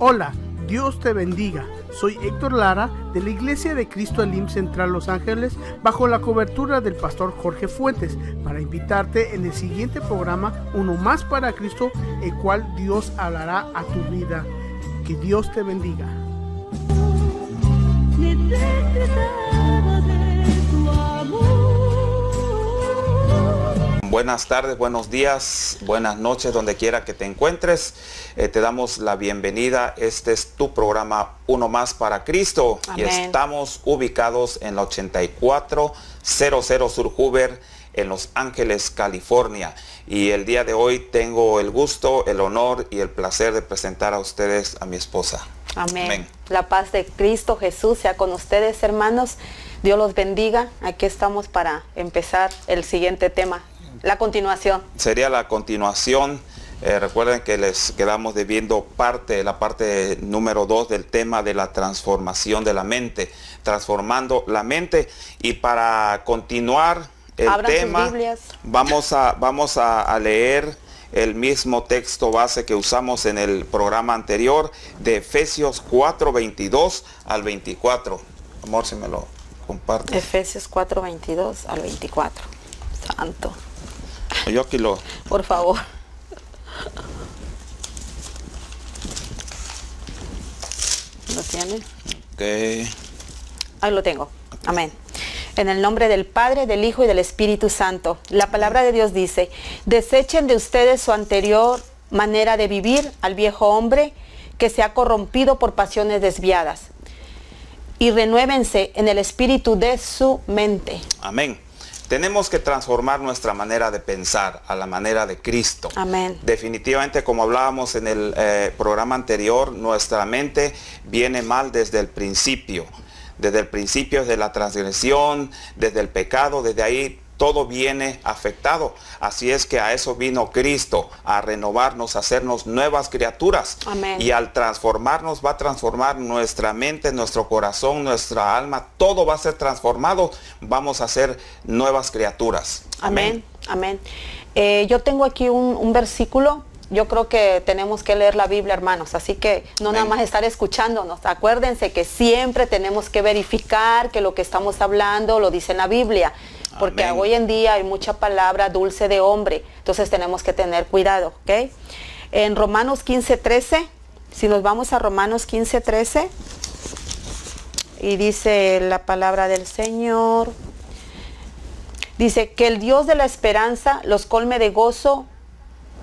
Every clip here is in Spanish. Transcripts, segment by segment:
Hola, Dios te bendiga. Soy Héctor Lara de la Iglesia de Cristo Elim Central Los Ángeles bajo la cobertura del pastor Jorge Fuentes para invitarte en el siguiente programa Uno Más para Cristo, el cual Dios hablará a tu vida. Que Dios te bendiga. Buenas tardes, buenos días, buenas noches, donde quiera que te encuentres. Te damos la bienvenida. Este es tu programa Uno Más para Cristo. Amén. Y estamos ubicados en la 8400 Sur Hoover, en Los Ángeles, California. Y el día de hoy tengo el gusto, el honor y el placer de presentar a ustedes a mi esposa. Amén. Amén. La paz de Cristo Jesús sea con ustedes, hermanos. Dios los bendiga. Aquí estamos para empezar el siguiente tema. La continuación. Sería la continuación. Recuerden que les quedamos debiendo la parte número 2 del tema de la transformación de la mente. Transformando la mente. Y para continuar el Abran tema, sus Biblias. vamos a leer el mismo texto base que usamos en el programa anterior, de Efesios 4, 22 al 24. Amor, si me lo comparte. Efesios 4, 22 al 24. Santo. Yo aquí lo... Por favor. ¿Lo tiene? Ok. Ahí lo tengo. Amén. En el nombre del Padre, del Hijo y del Espíritu Santo. La palabra de Dios dice: desechen de ustedes su anterior manera de vivir al viejo hombre que se ha corrompido por pasiones desviadas, y renuévense en el espíritu de su mente. Amén. Tenemos que transformar nuestra manera de pensar a la manera de Cristo. Amén. Definitivamente, como hablábamos en el programa anterior, nuestra mente viene mal desde el principio. Desde el principio de la transgresión, desde el pecado, desde ahí todo viene afectado. Así es que a eso vino Cristo, a renovarnos, a hacernos nuevas criaturas. Amén. Y al transformarnos, va a transformar nuestra mente, nuestro corazón, nuestra alma. Todo va a ser transformado. Vamos a ser nuevas criaturas. Amén. Amén. Yo tengo aquí un versículo. Yo creo que tenemos que leer la Biblia, hermanos, así que no nada más estar escuchándonos. Acuérdense que siempre tenemos que verificar que lo que estamos hablando lo dice en la Biblia, porque Amén. hoy en día hay mucha palabra dulce de hombre, entonces tenemos que tener cuidado, ¿ok? En Romanos 15:13, si nos vamos a Romanos 15:13, y dice la palabra del Señor, dice que el Dios de la esperanza los colme de gozo,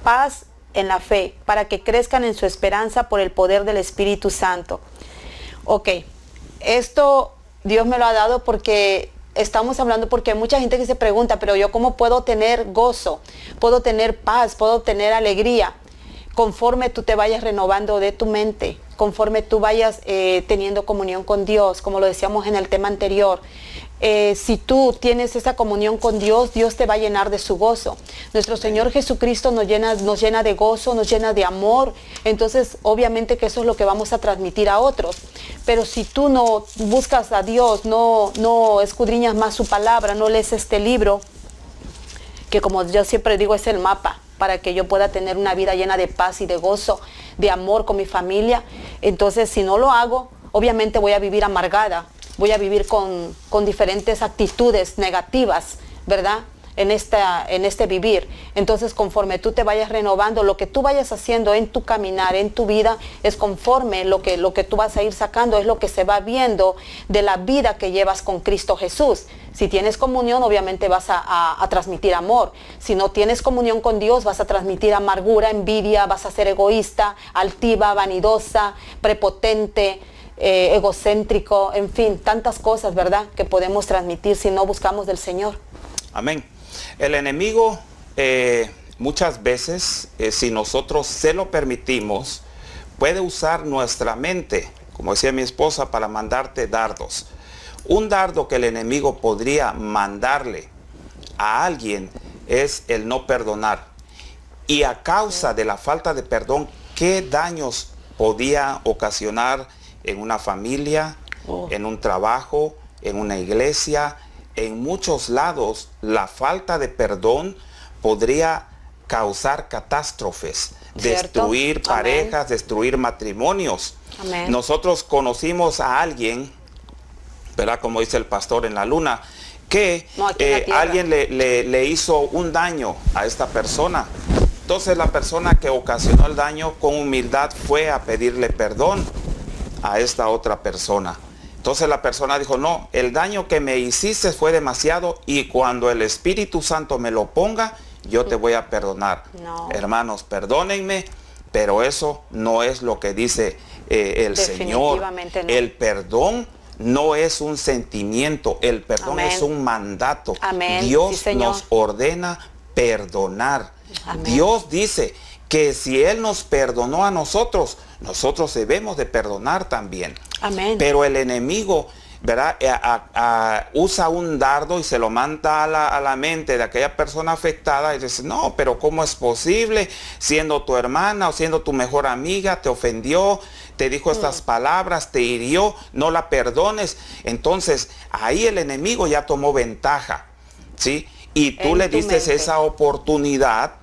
paz en la fe, para que crezcan en su esperanza por el poder del Espíritu Santo. Ok, esto Dios me lo ha dado porque estamos hablando, porque hay mucha gente que se pregunta, pero yo ¿cómo puedo tener gozo? ¿Puedo tener paz? ¿Puedo tener alegría? Conforme tú te vayas renovando de tu mente, conforme tú vayas teniendo comunión con Dios, como lo decíamos en el tema anterior. Si tú tienes esa comunión con Dios, Dios te va a llenar de su gozo. Nuestro Señor Jesucristo nos llena de gozo, nos llena de amor. Entonces, obviamente que eso es lo que vamos a transmitir a otros. Pero si tú no buscas a Dios, no escudriñas más su palabra, no lees este libro, que como yo siempre digo es el mapa para que yo pueda tener una vida llena de paz y de gozo, de amor con mi familia. Entonces, si no lo hago, obviamente voy a vivir amargada. Voy a vivir con diferentes actitudes negativas, ¿verdad? En este vivir. Entonces, conforme tú te vayas renovando, lo que tú vayas haciendo en tu caminar, en tu vida, es conforme lo que tú vas a ir sacando, es lo que se va viendo de la vida que llevas con Cristo Jesús. Si tienes comunión, obviamente vas a transmitir amor. Si no tienes comunión con Dios, vas a transmitir amargura, envidia, vas a ser egoísta, altiva, vanidosa, prepotente, egocéntrico, en fin, tantas cosas, ¿verdad?, que podemos transmitir si no buscamos del Señor. Amén. El enemigo muchas veces, si nosotros se lo permitimos, puede usar nuestra mente, como decía mi esposa, para mandarte dardos. Un dardo que el enemigo podría mandarle a alguien es el no perdonar. Y a causa de la falta de perdón, ¿qué daños podía ocasionar en una familia, en un trabajo, en una iglesia? En muchos lados, la falta de perdón podría causar catástrofes, ¿Cierto? destruir Amén. parejas, destruir matrimonios. Amén. Nosotros conocimos a alguien, ¿verdad? Como dice el pastor en la luna, que No, aquí en la tierra. alguien le hizo un daño a esta persona. Entonces la persona que ocasionó el daño con humildad fue a pedirle perdón a esta otra persona. Entonces la persona dijo, no, el daño que me hiciste fue demasiado y cuando el Espíritu Santo me lo ponga, yo te voy a perdonar. No. Hermanos, perdónenme, pero eso no es lo que dice el Señor. Definitivamente no. El perdón no es un sentimiento, el perdón Amén. es un mandato. Amén. Dios Sí, Señor. nos ordena perdonar. Amén. Dios dice que si Él nos perdonó a nosotros, nosotros debemos de perdonar también. Amén. Pero el enemigo, ¿verdad? Usa un dardo y se lo manda a la mente de aquella persona afectada y dice, no, pero ¿cómo es posible? Siendo tu hermana o siendo tu mejor amiga, te ofendió, te dijo estas palabras, te hirió, no la perdones. Entonces, ahí el enemigo ya tomó ventaja, ¿sí? Y tú En le tu diste mente. esa oportunidad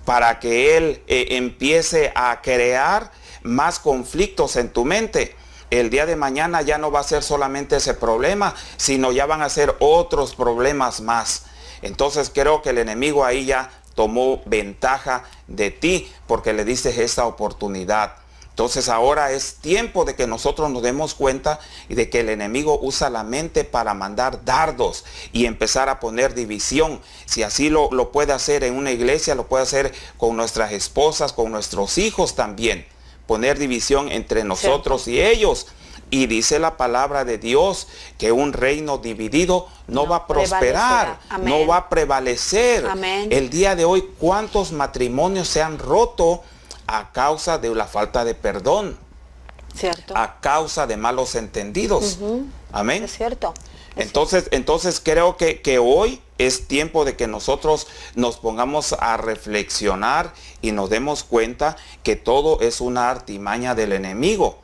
para que él empiece a crear más conflictos en tu mente. El día de mañana ya no va a ser solamente ese problema, sino ya van a ser otros problemas más. Entonces creo que el enemigo ahí ya tomó ventaja de ti porque le diste esa oportunidad. Entonces ahora es tiempo de que nosotros nos demos cuenta y de que el enemigo usa la mente para mandar dardos y empezar a poner división. Si así lo puede hacer en una iglesia, lo puede hacer con nuestras esposas, con nuestros hijos también. Poner división entre nosotros y ellos. Y dice la palabra de Dios que un reino dividido no va a prosperar, Amén. no va a prevalecer. Amén. El día de hoy, ¿cuántos matrimonios se han roto a causa de la falta de perdón? ¿Cierto? A causa de malos entendidos. Amén. Es cierto. Entonces creo que hoy es tiempo de que nosotros nos pongamos a reflexionar y nos demos cuenta que todo es una artimaña del enemigo.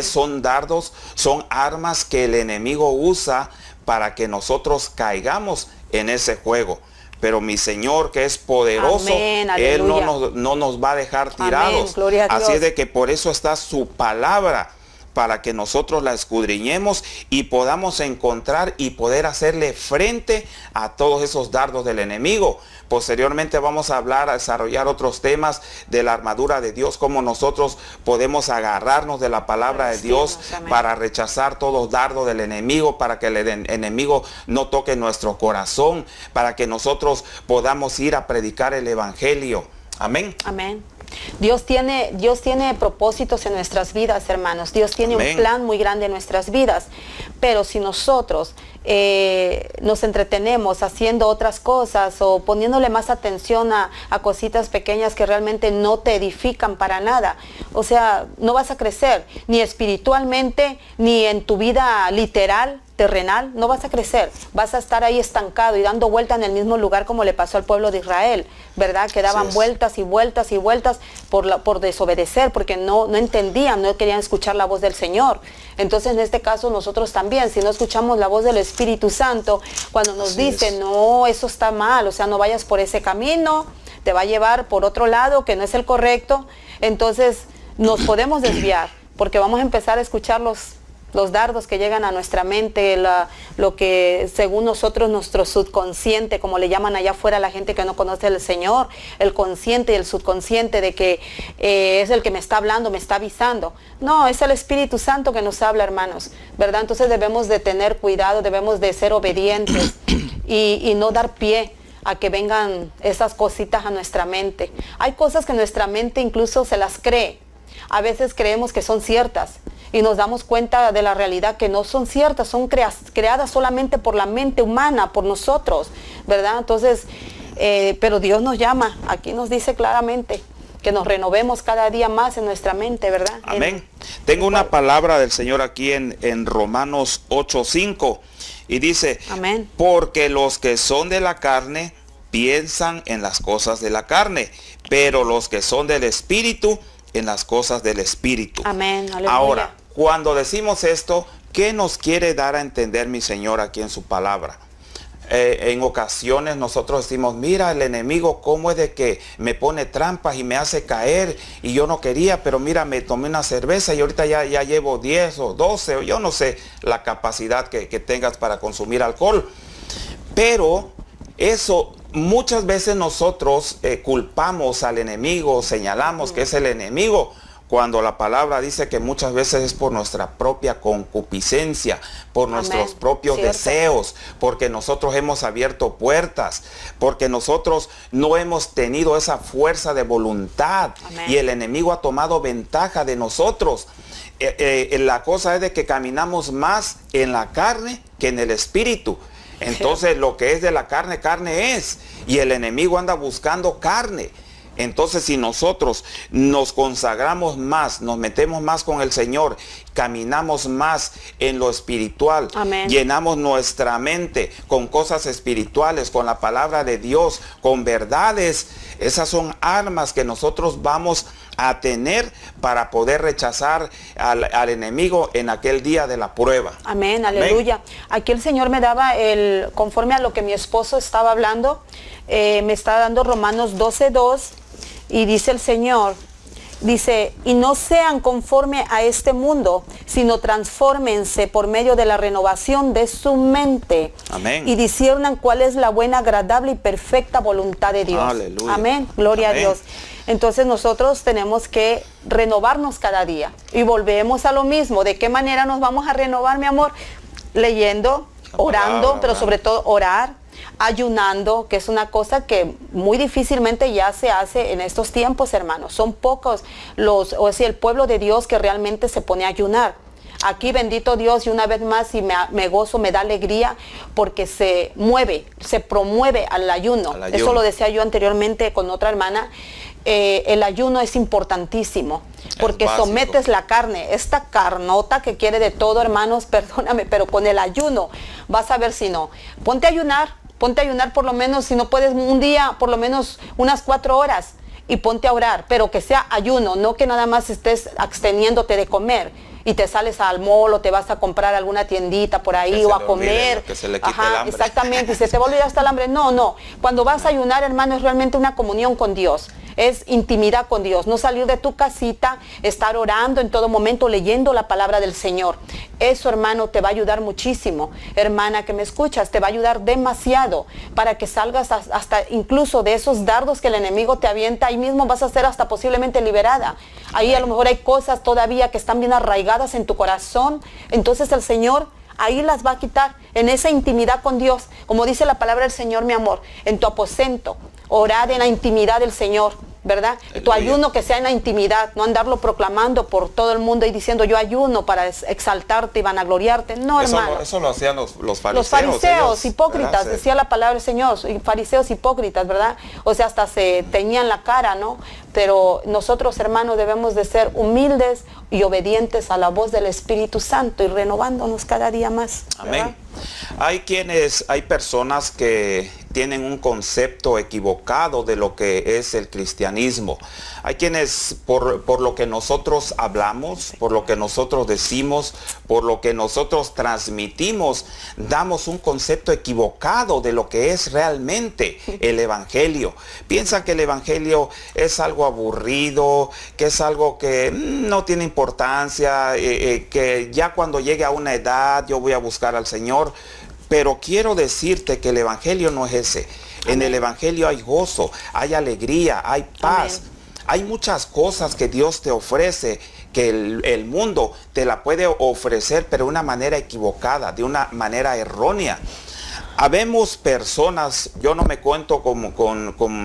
Son dardos, son armas que el enemigo usa para que nosotros caigamos en ese juego. Pero mi Señor, que es poderoso, Amén, Él aleluya. no nos va a dejar tirados. Amén, gloria a Así Dios. es de que por eso está su palabra, para que nosotros la escudriñemos y podamos encontrar y poder hacerle frente a todos esos dardos del enemigo. Posteriormente vamos a desarrollar otros temas de la armadura de Dios, cómo nosotros podemos agarrarnos de la palabra de Dios Amén. para rechazar todo dardo del enemigo, para que el enemigo no toque nuestro corazón, para que nosotros podamos ir a predicar el evangelio. Amén. Amén. Dios tiene propósitos en nuestras vidas, hermanos. Dios tiene Amén. un plan muy grande en nuestras vidas. Pero si nosotros nos entretenemos haciendo otras cosas o poniéndole más atención a cositas pequeñas que realmente no te edifican para nada, o sea, no vas a crecer ni espiritualmente ni en tu vida literal, terrenal, no vas a crecer, vas a estar ahí estancado y dando vuelta en el mismo lugar como le pasó al pueblo de Israel, ¿verdad? Que daban Así es. vueltas y vueltas y vueltas por desobedecer, porque no entendían, no querían escuchar la voz del Señor. Entonces en este caso nosotros también, si no escuchamos la voz del Espíritu Santo, cuando nos Así dice, es. no, eso está mal, o sea, no vayas por ese camino, te va a llevar por otro lado que no es el correcto, entonces nos podemos desviar, porque vamos a empezar a escuchar los dardos que llegan a nuestra mente, lo que según nosotros nuestro subconsciente, como le llaman allá afuera la gente que no conoce al Señor, el consciente y el subconsciente de que es el que me está hablando, me está avisando. No, es el Espíritu Santo que nos habla, hermanos, ¿verdad? Entonces debemos de tener cuidado, debemos de ser obedientes y no dar pie a que vengan esas cositas a nuestra mente. Hay cosas que nuestra mente incluso se las cree. A veces creemos que son ciertas y nos damos cuenta de la realidad que no son ciertas, son creadas solamente por la mente humana, por nosotros, ¿verdad? Entonces, pero Dios nos llama, aquí nos dice claramente que nos renovemos cada día más en nuestra mente, ¿verdad? Amén. Tengo una palabra del Señor aquí en Romanos 8:5 y dice, Amén. porque los que son de la carne piensan en las cosas de la carne, pero los que son del Espíritu en las cosas del Espíritu. Amén, aleluya. Ahora, cuando decimos esto, ¿qué nos quiere dar a entender mi Señor aquí en su palabra? En ocasiones nosotros decimos, mira el enemigo cómo es de que me pone trampas y me hace caer y yo no quería, pero mira, me tomé una cerveza y ahorita ya llevo 10 o 12 o yo no sé la capacidad que tengas para consumir alcohol. Pero eso muchas veces nosotros culpamos al enemigo, señalamos que es el enemigo, cuando la palabra dice que muchas veces es por nuestra propia concupiscencia, por nuestros propios deseos, porque nosotros hemos abierto puertas, porque nosotros no hemos tenido esa fuerza de voluntad. Y el enemigo ha tomado ventaja de nosotros. La cosa es de que caminamos más en la carne que en el espíritu. Entonces lo que es de la carne, carne es, y el enemigo anda buscando carne. Entonces, si nosotros nos consagramos más, nos metemos más con el Señor, caminamos más en lo espiritual, llenamos nuestra mente con cosas espirituales, con la palabra de Dios, con verdades, esas son armas que nosotros vamos a tener para poder rechazar al enemigo en aquel día de la prueba. Amén, aleluya. Aquí el Señor me daba, conforme a lo que mi esposo estaba hablando, me está dando Romanos 12:2. Y dice el Señor, dice, y no sean conforme a este mundo, sino transfórmense por medio de la renovación de su mente. Amén. Y disciernan cuál es la buena, agradable y perfecta voluntad de Dios. Aleluya. Amén, gloria a Dios. Entonces nosotros tenemos que renovarnos cada día. Y volvemos a lo mismo. ¿De qué manera nos vamos a renovar, mi amor? Leyendo, orando, pero sobre todo orar. Ayunando, que es una cosa que muy difícilmente ya se hace en estos tiempos, hermanos. Son pocos el pueblo de Dios que realmente se pone a ayunar. Aquí, bendito Dios, y una vez más, y me gozo, me da alegría, porque se promueve al ayuno. Eso lo decía yo anteriormente con otra hermana. El ayuno es importantísimo, porque sometes la carne, esta carnota que quiere de todo, hermanos, perdóname, pero con el ayuno vas a ver si no. Ponte a ayunar por lo menos, si no puedes un día, por lo menos unas 4 horas, y ponte a orar, pero que sea ayuno, no que nada más estés absteniéndote de comer y te sales al mall o te vas a comprar alguna tiendita por ahí o a comer. Que se le quite el hambre. Exactamente, y se te va a olvidar hasta el hambre. No. Cuando vas a ayunar, hermano, es realmente una comunión con Dios. Es intimidad con Dios, no salir de tu casita, estar orando en todo momento, leyendo la palabra del Señor. Eso, hermano, te va a ayudar muchísimo. Hermana que me escuchas, te va a ayudar demasiado para que salgas hasta incluso de esos dardos que el enemigo te avienta. Ahí mismo vas a ser hasta posiblemente liberada. Ahí a lo mejor hay cosas todavía que están bien arraigadas en tu corazón. Entonces el Señor ahí las va a quitar en esa intimidad con Dios. Como dice la palabra del Señor, mi amor, en tu aposento, orad en la intimidad del Señor, ¿verdad? Aleluya. Tu ayuno que sea en la intimidad, no andarlo proclamando por todo el mundo y diciendo yo ayuno para exaltarte y vanagloriarte. No, hermano. Eso lo hacían los fariseos. Los fariseos hipócritas, ¿verdad? Decía la palabra del Señor, fariseos hipócritas, ¿verdad? O sea, hasta se teñían la cara, ¿no? Pero nosotros, hermanos, debemos de ser humildes y obedientes a la voz del Espíritu Santo y renovándonos cada día más, ¿verdad? Amén. Hay personas que tienen un concepto equivocado de lo que es el cristianismo. Hay quienes por lo que nosotros hablamos, por lo que nosotros decimos, por lo que nosotros transmitimos, damos un concepto equivocado de lo que es realmente el evangelio. Piensan que el evangelio es algo aburrido, que es algo que no tiene importancia, que ya cuando llegue a una edad yo voy a buscar al Señor. Pero quiero decirte que el evangelio no es ese. Amén. En el evangelio hay gozo, hay alegría, hay paz. Amén. Hay muchas cosas que Dios te ofrece que el mundo te la puede ofrecer, pero de una manera equivocada, de una manera errónea. Habemos personas, yo no me cuento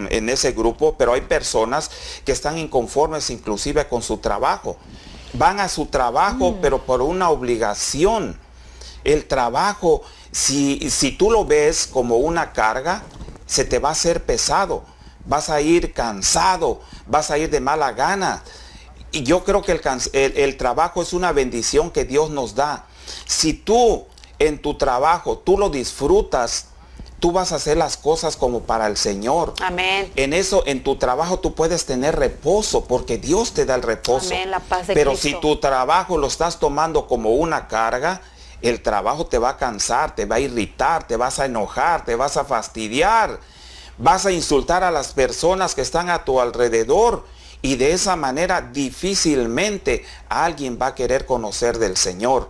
en ese grupo, pero hay personas que están inconformes inclusive con su trabajo. Van a su trabajo, pero por una obligación. El trabajo, si tú lo ves como una carga, se te va a hacer pesado. Vas a ir cansado, vas a ir de mala gana. Y yo creo que el trabajo es una bendición que Dios nos da. Si tú en tu trabajo, tú lo disfrutas, tú vas a hacer las cosas como para el Señor. Amén. En tu trabajo tú puedes tener reposo, porque Dios te da el reposo. Amén, la paz de Pero Cristo. si tu trabajo lo estás tomando como una carga, el trabajo te va a cansar, te va a irritar, te vas a enojar, te vas a fastidiar, vas a insultar a las personas que están a tu alrededor, y de esa manera difícilmente alguien va a querer conocer del Señor.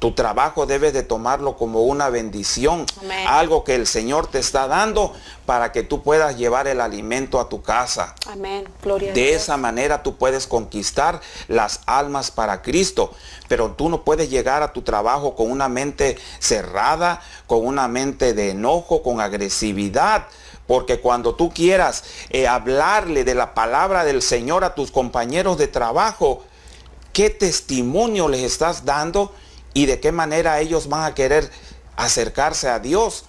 Tu trabajo debes de tomarlo como una bendición, Amén. algo que el Señor te está dando para que tú puedas llevar el alimento a tu casa. Amén. Gloria a De Dios. esa manera tú puedes conquistar las almas para Cristo, pero tú no puedes llegar a tu trabajo con una mente cerrada, con una mente de enojo, con agresividad. Porque cuando tú quieras hablarle de la palabra del Señor a tus compañeros de trabajo, ¿qué testimonio les estás dando y de qué manera ellos van a querer acercarse a Dios?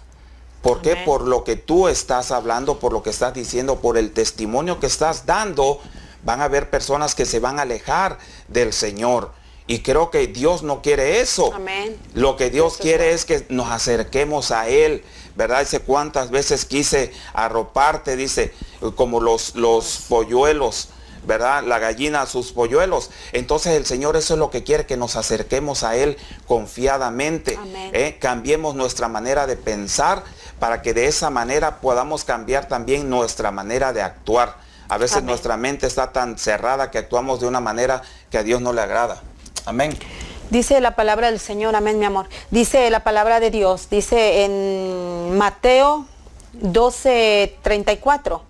¿Por qué? Amén. Por lo que tú estás hablando, por lo que estás diciendo, por el testimonio que estás dando, van a haber personas que se van a alejar del Señor. Y creo que Dios no quiere eso. Amén. Lo que Dios Eso es quiere bueno. es que nos acerquemos a Él, ¿verdad? Dice, cuántas veces quise arroparte, dice, como los polluelos, ¿verdad? La gallina a sus polluelos. Entonces el Señor eso es lo que quiere, que nos acerquemos a Él confiadamente. Amén. Cambiemos nuestra manera de pensar para que de esa manera podamos cambiar también nuestra manera de actuar. A veces Amén. nuestra mente está tan cerrada que actuamos de una manera que a Dios no le agrada. Amén. Dice la palabra del Señor, amén, mi amor. Dice la palabra de Dios, dice en Mateo 12:34.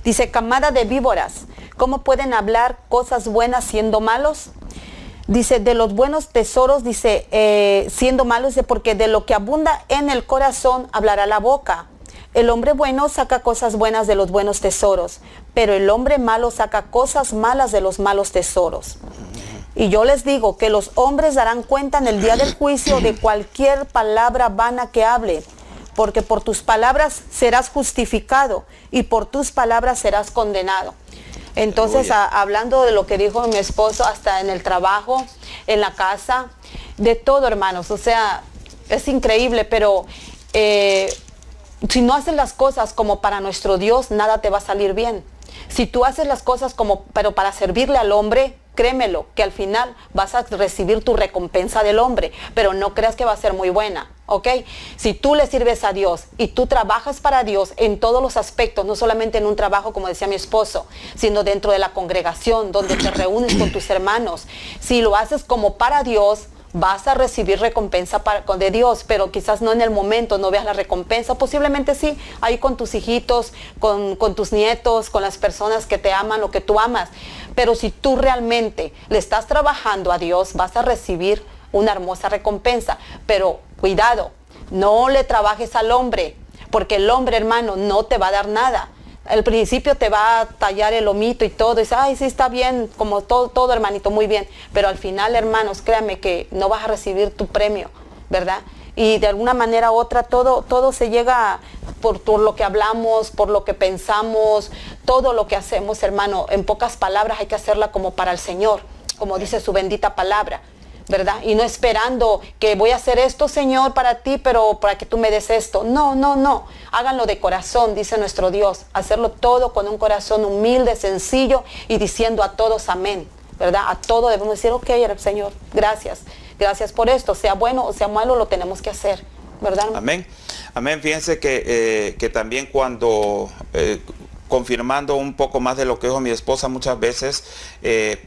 Dice, camada de víboras, ¿cómo pueden hablar cosas buenas siendo malos? Dice, de los buenos tesoros, dice, siendo malos, dice, porque de lo que abunda en el corazón hablará la boca. El hombre bueno saca cosas buenas de los buenos tesoros, pero el hombre malo saca cosas malas de los malos tesoros. Y yo les digo que los hombres darán cuenta en el día del juicio de cualquier palabra vana que hable, porque por tus palabras serás justificado y por tus palabras serás condenado. Entonces, hablando de lo que dijo mi esposo, hasta en el trabajo, en la casa, de todo, hermanos, o sea, es increíble, pero si no haces las cosas como para nuestro Dios, nada te va a salir bien. Si tú haces las cosas pero para servirle al hombre, créemelo, que al final vas a recibir tu recompensa del hombre, pero no creas que va a ser muy buena, ¿ok? Si tú le sirves a Dios y tú trabajas para Dios en todos los aspectos, no solamente en un trabajo, como decía mi esposo, sino dentro de la congregación, donde te reúnes con tus hermanos, si lo haces como para Dios, vas a recibir recompensa de Dios, pero quizás no en el momento, no veas la recompensa, posiblemente sí, ahí con tus hijitos, con tus nietos, con las personas que te aman o que tú amas, pero si tú realmente le estás trabajando a Dios, vas a recibir una hermosa recompensa, pero cuidado, no le trabajes al hombre, porque el hombre, hermano, no te va a dar nada. Al principio te va a tallar el lomito y todo, y dice, ay, sí, está bien, como todo, hermanito, muy bien. Pero al final, hermanos, créanme que no vas a recibir tu premio, ¿verdad? Y de alguna manera u otra, todo se llega por lo que hablamos, por lo que pensamos, todo lo que hacemos, hermano. En pocas palabras hay que hacerla como para el Señor, como dice su bendita palabra, ¿verdad? Y no esperando que voy a hacer esto, Señor, para ti, pero para que tú me des esto. No. Háganlo de corazón, dice nuestro Dios. Hacerlo todo con un corazón humilde, sencillo y diciendo a todos amén, ¿verdad? A todo debemos decir, ok, Señor, gracias. Gracias por esto. Sea bueno o sea malo, lo tenemos que hacer, ¿verdad? Amén. Amén. Fíjense que también cuando... confirmando un poco más de lo que dijo mi esposa, muchas veces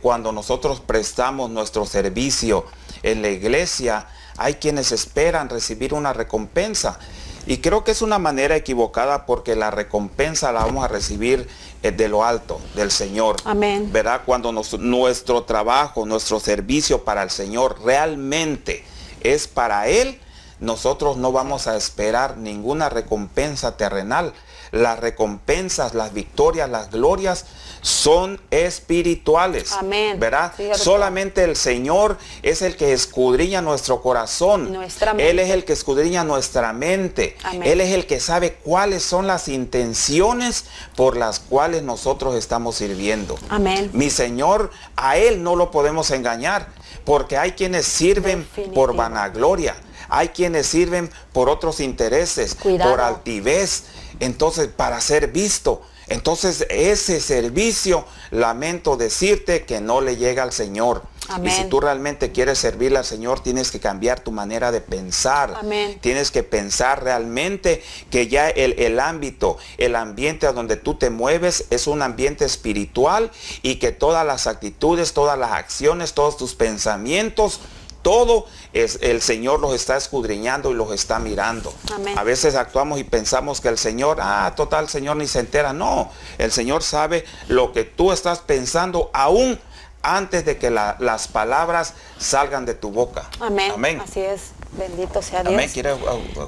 cuando nosotros prestamos nuestro servicio en la iglesia, hay quienes esperan recibir una recompensa. Y creo que es una manera equivocada, porque la recompensa la vamos a recibir de lo alto, del Señor. Amén. ¿Verdad? Cuando nuestro trabajo, nuestro servicio para el Señor realmente es para Él, nosotros no vamos a esperar ninguna recompensa terrenal. Las recompensas, las victorias, las glorias son espirituales. Amén. ¿Verdad? Cierto. Solamente el Señor es el que escudriña nuestro corazón. Nuestra mente. Él es el que escudriña nuestra mente. Amén. Él es el que sabe cuáles son las intenciones por las cuales nosotros estamos sirviendo. Amén. Mi Señor, a Él no lo podemos engañar, porque hay quienes sirven Definitivo. por vanagloria. Hay quienes sirven por otros intereses, Cuidado. por altivez, entonces para ser visto. Entonces ese servicio, lamento decirte que no le llega al Señor. Amén. Y si tú realmente quieres servirle al Señor, tienes que cambiar tu manera de pensar. Amén. Tienes que pensar realmente que ya el ámbito, el ambiente a donde tú te mueves es un ambiente espiritual, y que todas las actitudes, todas las acciones, todos tus pensamientos, todo el Señor los está escudriñando y los está mirando. Amén. A veces actuamos y pensamos que el Señor, total, el Señor ni se entera. No, el Señor sabe lo que tú estás pensando aún antes de que las palabras salgan de tu boca. Amén. Amén. Así es. Bendito sea Dios. Amén.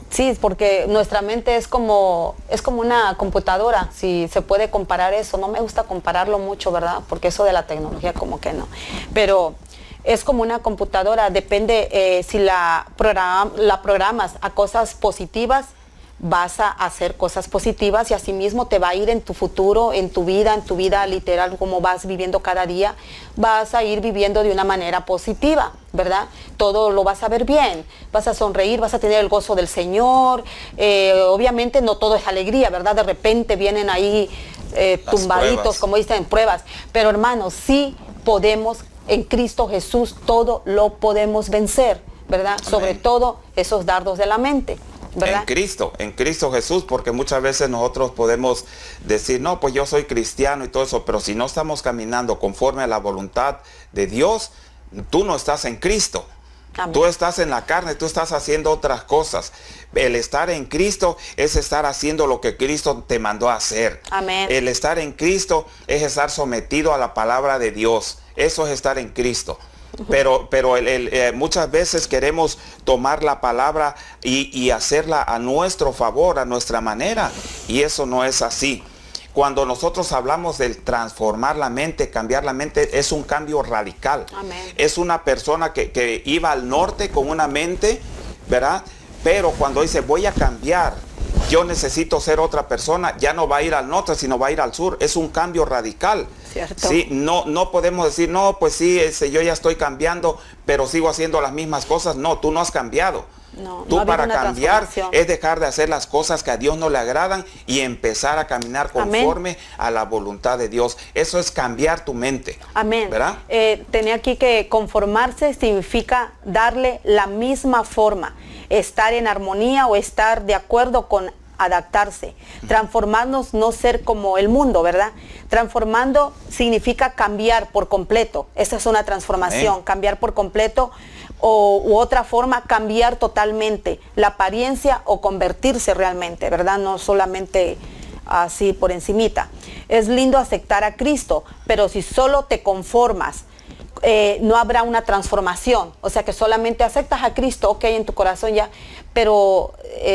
Sí, porque nuestra mente es como una computadora, si se puede comparar eso. No me gusta compararlo mucho, ¿verdad? Porque eso de la tecnología como que no. Pero es como una computadora, depende si la programas a cosas positivas, vas a hacer cosas positivas, y asimismo te va a ir en tu futuro, en tu vida literal, como vas viviendo cada día, vas a ir viviendo de una manera positiva, ¿verdad? Todo lo vas a ver bien, vas a sonreír, vas a tener el gozo del Señor. Obviamente no todo es alegría, ¿verdad? De repente vienen ahí tumbaditos, pruebas, como dicen, pruebas, pero hermanos, sí podemos, en Cristo Jesús todo lo podemos vencer, ¿verdad? Amén. Sobre todo esos dardos de la mente, ¿verdad? En Cristo Jesús, porque muchas veces nosotros podemos decir, no, pues yo soy cristiano y todo eso, pero si no estamos caminando conforme a la voluntad de Dios, tú no estás en Cristo. Amén. Tú estás en la carne, tú estás haciendo otras cosas. El estar en Cristo es estar haciendo lo que Cristo te mandó a hacer. Amén. El estar en Cristo es estar sometido a la palabra de Dios. Eso es estar en Cristo. Pero muchas veces queremos tomar la palabra y hacerla a nuestro favor, a nuestra manera. Y eso no es así. Cuando nosotros hablamos de transformar la mente, cambiar la mente, es un cambio radical. Amén. Es una persona que iba al norte con una mente, ¿verdad? Pero cuando dice, voy a cambiar, yo necesito ser otra persona, ya no va a ir al norte, sino va a ir al sur. Es un cambio radical. Cierto. Sí, no podemos decir, no, pues sí, yo ya estoy cambiando, pero sigo haciendo las mismas cosas. No, tú no has cambiado. No, Tú no ha habido para una cambiar transformación. es dejar de hacer las cosas que a Dios no le agradan y empezar a caminar conforme a la voluntad de Dios. Eso es cambiar tu mente. Amén. ¿Verdad? Tenía aquí que conformarse significa darle la misma forma, estar en armonía o estar de acuerdo con adaptarse. Transformarnos, no ser como el mundo, ¿verdad? Transformando significa cambiar por completo. Esa es una transformación. Amén. Cambiar por completo, u otra forma, cambiar totalmente la apariencia o convertirse realmente, ¿verdad? No solamente así por encimita. Es lindo aceptar a Cristo, pero si solo te conformas, no habrá una transformación. O sea, que solamente aceptas a Cristo, ok, en tu corazón ya, pero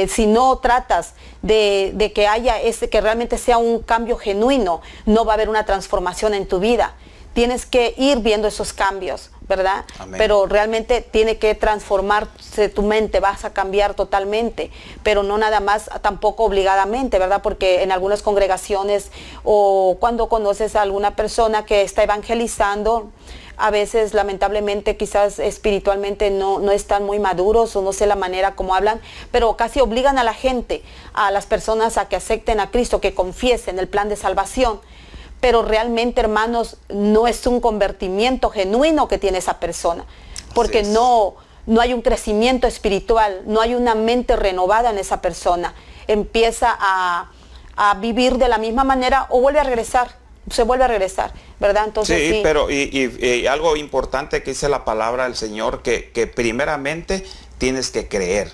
si no tratas de que haya que realmente sea un cambio genuino, no va a haber una transformación en tu vida. Tienes que ir viendo esos cambios, ¿verdad? Amén. Pero realmente tiene que transformarse tu mente, vas a cambiar totalmente, pero no nada más tampoco obligadamente, ¿verdad? Porque en algunas congregaciones, o cuando conoces a alguna persona que está evangelizando, a veces lamentablemente quizás espiritualmente no están muy maduros, o no sé la manera como hablan, pero casi obligan a la gente, a las personas, a que acepten a Cristo, que confiesen el plan de salvación. Pero realmente, hermanos, no es un convertimiento genuino que tiene esa persona, porque no hay un crecimiento espiritual, no hay una mente renovada en esa persona. Empieza a vivir de la misma manera, o se vuelve a regresar, ¿verdad? Entonces, Sí, sí. pero y algo importante que dice la palabra del Señor, que primeramente tienes que creer,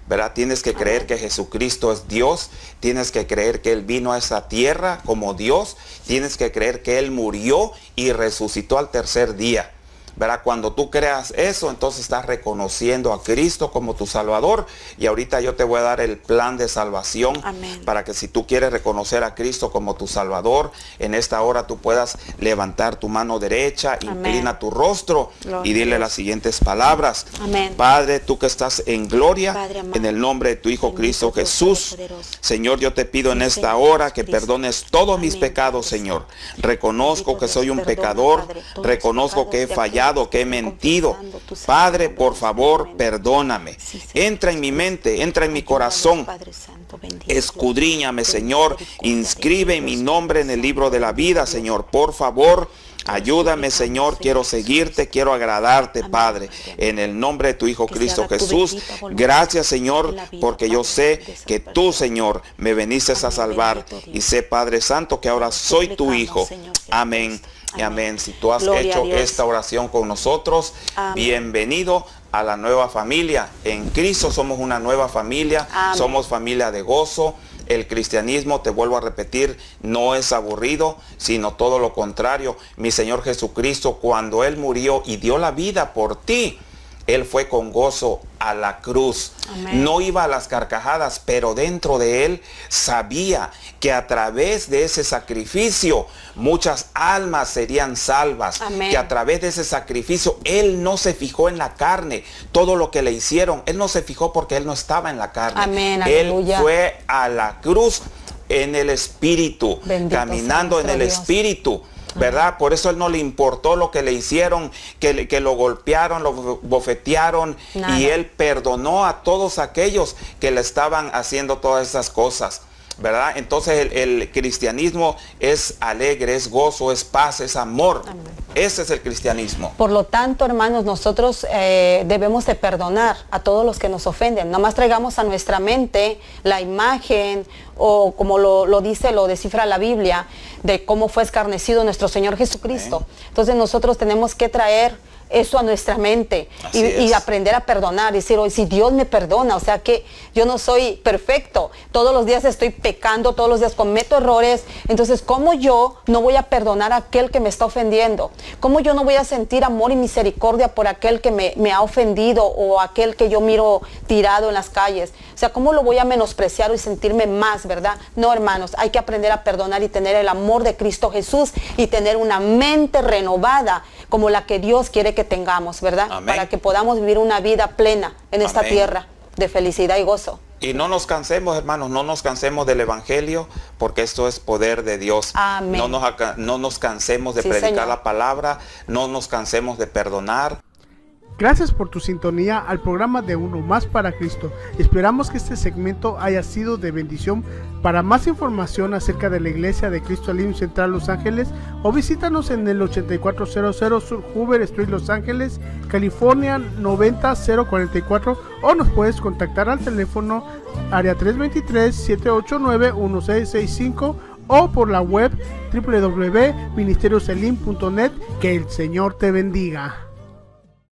¿verdad? Tienes que creer que Jesucristo es Dios, tienes que creer que Él vino a esa tierra como Dios, tienes que creer que Él murió y resucitó al tercer día, ¿verdad? Cuando tú creas eso, entonces estás reconociendo a Cristo como tu Salvador. Y ahorita yo te voy a dar el plan de salvación. Amén. Para que si tú quieres reconocer a Cristo como tu Salvador, en esta hora tú puedas levantar tu mano derecha, Amén. inclina tu rostro Gloria y dile a Dios. las siguientes palabras. Amén. Padre, tú que estás en gloria, Padre amado, en el nombre de tu Hijo bendito Cristo Dios Jesús, Todopoderoso. Señor, yo te pido en Sí, esta Señor hora que Jesucristo. perdones todos mis Amén, pecados, Padre Señor. Santo. Reconozco Bendito que soy Dios, un perdona, pecador, Padre, todos los reconozco que he pecados de fallado, aquellos que he que estoy mentido. confesando tu santo Padre, nombre por en favor, este momento. perdóname. Sí, Señor Entra en mi Jesucristo. mente, entra en mi Ayúdanos, corazón. Padre Santo, bendito Escudriñame, Dios, ten Señor. misericordia de Inscribe mi nosotros, nombre en el Padre libro de la Santo, vida, Dios. Señor. Por favor, Ayúdame, Señor, quiero seguirte, quiero agradarte, Padre, en el nombre de tu Hijo Cristo Jesús. Gracias, Señor, porque yo sé que tú, Señor, me veniste a salvar, y sé, Padre Santo, que ahora soy tu Hijo. Amén y amén. Si tú has hecho esta oración con nosotros, bienvenido a la nueva familia. En Cristo somos una nueva familia, somos familia de gozo. El cristianismo, te vuelvo a repetir, no es aburrido, sino todo lo contrario. Mi Señor Jesucristo, cuando Él murió y dio la vida por ti, Él fue con gozo a la cruz. Amén. No iba a las carcajadas, pero dentro de Él sabía que a través de ese sacrificio muchas almas serían salvas. Amén. Que a través de ese sacrificio Él no se fijó en la carne. Todo lo que le hicieron, Él no se fijó porque Él no estaba en la carne. Amén. Él aleluya. Fue a la cruz en el Espíritu, bendito caminando en el Dios. Espíritu. ¿Verdad? Por eso Él no le importó lo que le hicieron, que lo golpearon, lo bofetearon. Nada. Y Él perdonó a todos aquellos que le estaban haciendo todas esas cosas, ¿verdad? Entonces el cristianismo es alegre, es gozo, es paz, es amor. Amén. Ese es el cristianismo. Por lo tanto, hermanos, nosotros debemos de perdonar a todos los que nos ofenden. Nada más traigamos a nuestra mente la imagen, o como lo descifra la Biblia, de cómo fue escarnecido nuestro Señor Jesucristo. Amén. Entonces nosotros tenemos que traer eso a nuestra mente y aprender a perdonar, decir, hoy si Dios me perdona, o sea que yo no soy perfecto, todos los días estoy pecando, todos los días cometo errores, entonces ¿cómo yo no voy a perdonar a aquel que me está ofendiendo? ¿Cómo yo no voy a sentir amor y misericordia por aquel que me ha ofendido o aquel que yo miro tirado en las calles? O sea, ¿cómo lo voy a menospreciar y sentirme más, verdad? No, hermanos, hay que aprender a perdonar y tener el amor de Cristo Jesús y tener una mente renovada como la que Dios quiere que tengamos, ¿verdad? Amén. Para que podamos vivir una vida plena en esta tierra de felicidad y gozo. Y no nos cansemos, hermanos, no nos cansemos del Evangelio, porque esto es poder de Dios. Amén. No nos cansemos de predicar, Señor, la palabra, no nos cansemos de perdonar. Gracias por tu sintonía al programa de Uno Más para Cristo. Esperamos que este segmento haya sido de bendición. Para más información acerca de la Iglesia de Cristo Elim Central Los Ángeles, o visítanos en el 8400 Sur Hoover Street, Los Ángeles, California 90044, o nos puedes contactar al teléfono área 323-789-1665 o por la web www.ministerioselim.net. Que el Señor te bendiga.